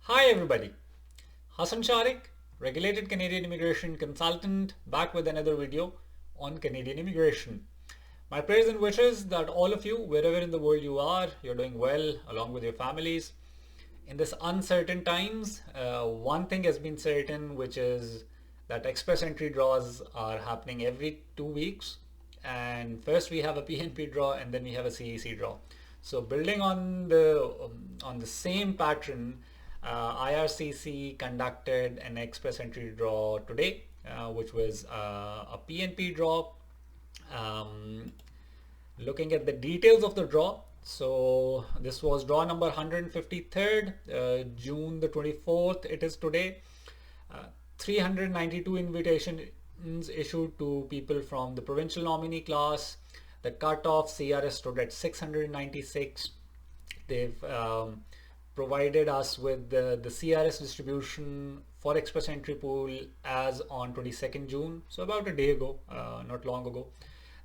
Hi everybody, Hassan Sharik, regulated Canadian immigration consultant, back with another video on Canadian immigration. My prayers and wishes that all of you, wherever in the world you are, you're doing well along with your families. In this uncertain times, one thing has been certain, which is that express entry draws are happening every 2 weeks. And first we have a PNP draw and then we have a CEC draw. So building on the same pattern, IRCC conducted an express entry draw today, which was a PNP draw. Um, Looking at the details of the draw, so this was draw number 153rd, June the 24th. It is today. 392 invitations issued to people from the provincial nominee class. The cutoff CRS stood at 696. They've provided us with the CRS distribution for express entry pool as on 22nd June, so about a day ago, not long ago.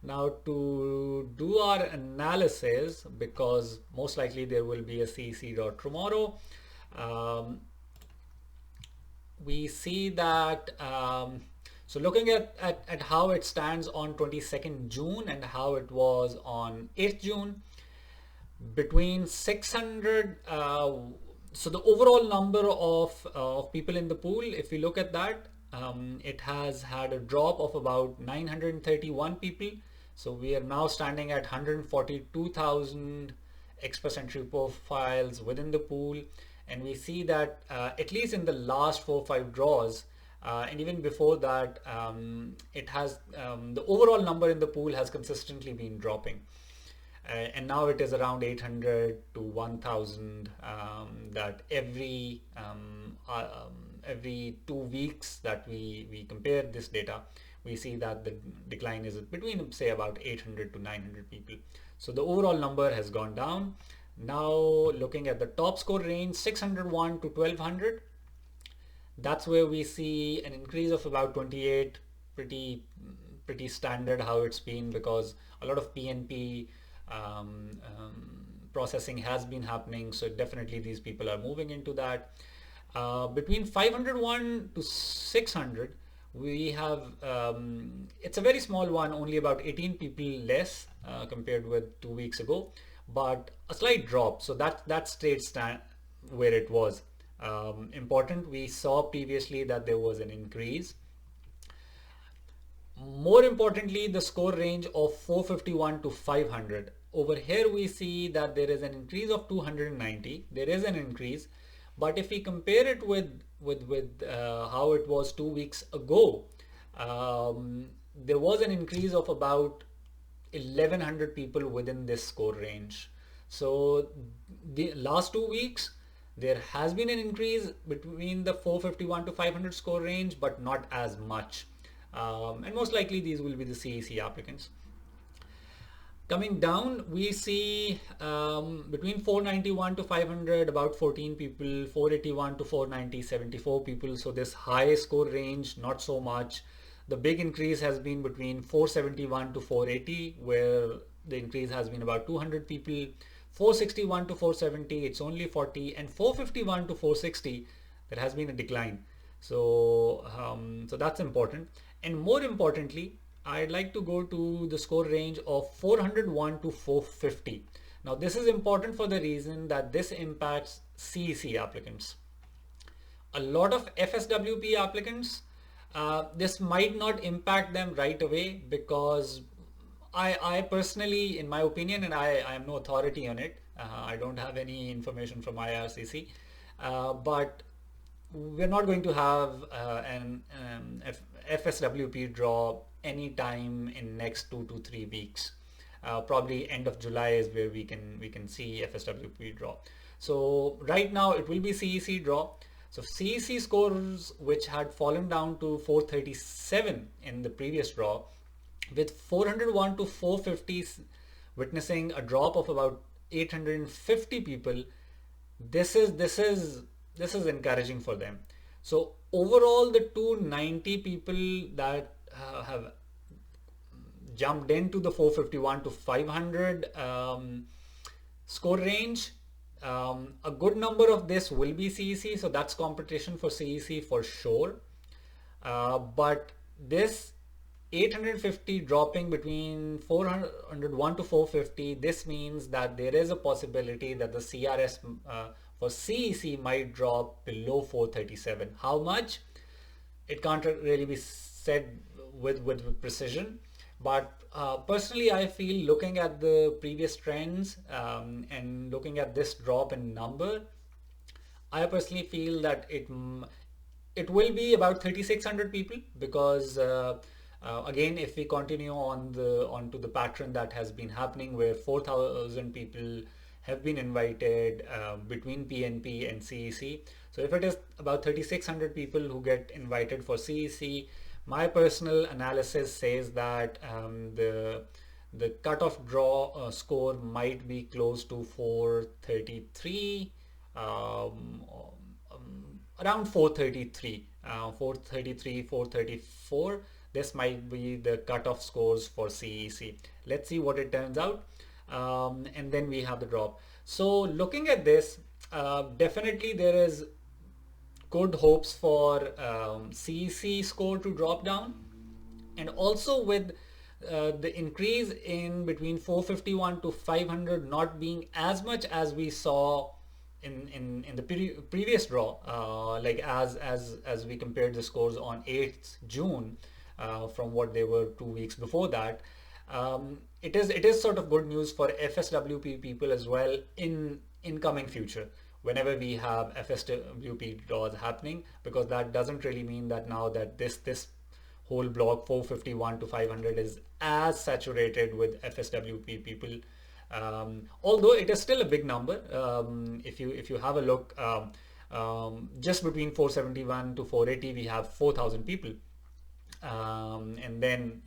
Now to do our analysis, because most likely there will be a CEC draw tomorrow, we see that so looking at how it stands on 22nd June and how it was on 8th June, between 600, so the overall number of people in the pool, if we look at that, it has had a drop of about 931 people. So we are now standing at 142,000 express entry profiles within the pool. And we see that at least in the last 4 or 5 draws, and even before that, it has the overall number in the pool has consistently been dropping. And now it is around 800 to 1000, that every 2 weeks that we compare this data, we see that the decline is between, say, about 800 to 900 people. So the overall number has gone down. Now looking at the top score range, 601 to 1200, that's where we see an increase of about 28. Pretty standard how it's been, because a lot of PNP processing has been happening, so definitely these people are moving into that. Between 501 to 600, we have it's a very small one, only about 18 people less compared with 2 weeks ago, but a slight drop. So that stayed where it was. Important, we saw previously that there was an increase. More importantly, the score range of 451 to 500. Over here we see that there is an increase of 290. There is an increase, but if we compare it with how it was 2 weeks ago, there was an increase of about 1100 people within this score range. So the last 2 weeks, there has been an increase between the 451 to 500 score range, but not as much. And most likely these will be the CEC applicants. Coming down, we see between 491 to 500, about 14 people, 481 to 490, 74 people. So this high score range, not so much. The big increase has been between 471 to 480, where the increase has been about 200 people. 461 to 470, it's only 40, and 451 to 460, there has been a decline. So that's important. And more importantly, I'd like to go to the score range of 401 to 450. Now this is important for the reason that this impacts CEC applicants. A lot of FSWP applicants, this might not impact them right away, because I personally, in my opinion, and I am no authority on it, I don't have any information from IRCC, but we're not going to have an FSWP draw anytime in next 2 to 3 weeks. Probably end of July is where we can see FSWP draw. So right now it will be CEC draw. So CEC scores, which had fallen down to 437 in the previous draw, with 401 to 450 witnessing a drop of about 850 people, this is encouraging for them. So overall, the 290 people that have jumped into the 451 to 500 score range, A good number of this will be CEC, so that's competition for CEC for sure. But this 850 dropping between 401 to 450, this means that there is a possibility that the CRS for CEC might drop below 437. How much? It can't really be said with precision. But personally, I feel looking at the previous trends and looking at this drop in number, I personally feel that it will be about 3,600 people because again, if we continue onto the pattern that has been happening, where 4,000 people have been invited between PNP and CEC. So if it is about 3,600 people who get invited for CEC, my personal analysis says that the cutoff draw score might be close to 433, around 433, 433, 434. This might be the cutoff scores for CEC. Let's see what it turns out. And then we have the drop. So looking at this, definitely there is good hopes for CEC score to drop down, and also with the increase in between 451 to 500 not being as much as we saw in the previous draw, like as we compared the scores on 8th June from what they were 2 weeks before that. It is sort of good news for FSWP people as well in incoming future whenever we have FSWP draws happening, because that doesn't really mean that now that this whole block 451 to 500 is as saturated with FSWP people. Although it is still a big number. If you have a look, just between 471 to 480 we have 4,000 people. And then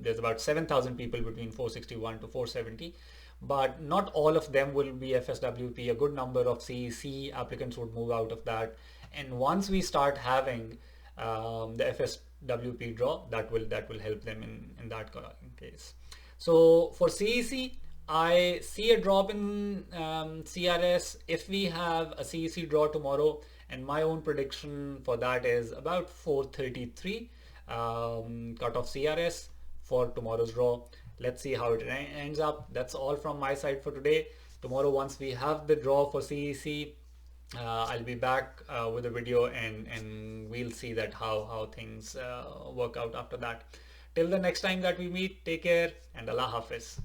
there's about 7,000 people between 461 to 470, but not all of them will be FSWP. A good number of CEC applicants would move out of that, and once we start having the FSWP draw, that will help them in that case. So for CEC, I see a drop in CRS if we have a CEC draw tomorrow, and my own prediction for that is about 433 cutoff CRS for tomorrow's draw. Let's see how it ends up. That's all from my side for today. Tomorrow, once we have the draw for CEC, I'll be back with a video, and we'll see that how things work out after that. Till the next time that we meet, take care and Allah Hafiz.